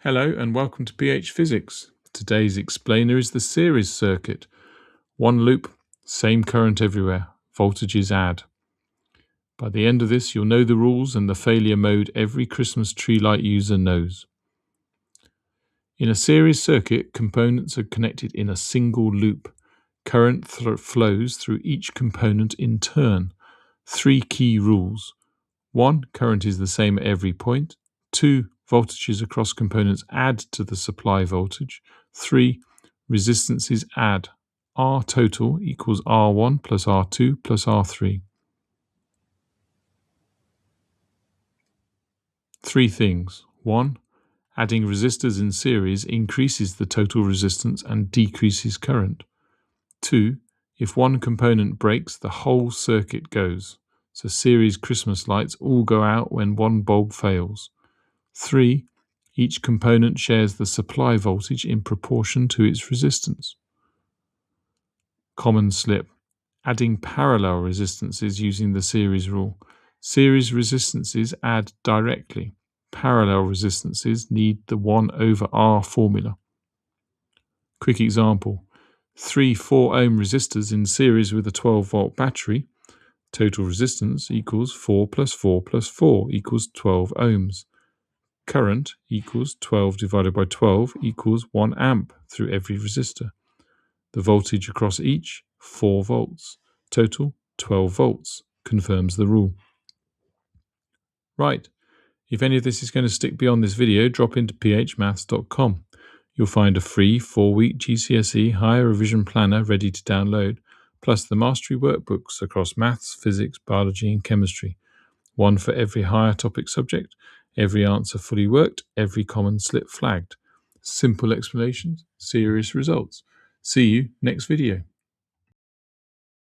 Hello and welcome to PH Physics. Today's explainer is the series circuit. One loop, same current everywhere, voltages add. By the end of this, you'll know the rules and the failure mode every Christmas tree light user knows. In a series circuit, components are connected in a single loop. Current flows through each component in turn. Three key rules. 1. Current is the same at every point. 2. Voltages across components add to the supply voltage. 3. Resistances add. R total equals R1 plus R2 plus R3. Three things. 1. Adding resistors in series increases the total resistance and decreases current. 2. If one component breaks, the whole circuit goes. So series Christmas lights all go out when one bulb fails. 3. Each component shares the supply voltage in proportion to its resistance. Common slip. Adding parallel resistances using the series rule. Series resistances add directly. Parallel resistances need the 1 over R formula. Quick example. 3 4-ohm resistors in series with a 12-volt battery. Total resistance equals 4 plus 4 plus 4 equals 12 ohms. Current equals 12 divided by 12 equals 1 amp through every resistor. The voltage across each, 4 volts. Total, 12 volts. Confirms the rule. Right. If any of this is going to stick beyond this video, drop into phmaths.com. You'll find a free 4-week GCSE Higher Revision Planner ready to download, plus the mastery workbooks across maths, physics, biology and chemistry. One for every higher topic subject, every answer fully worked, every common slip flagged. Simple explanations, serious results. See you next video.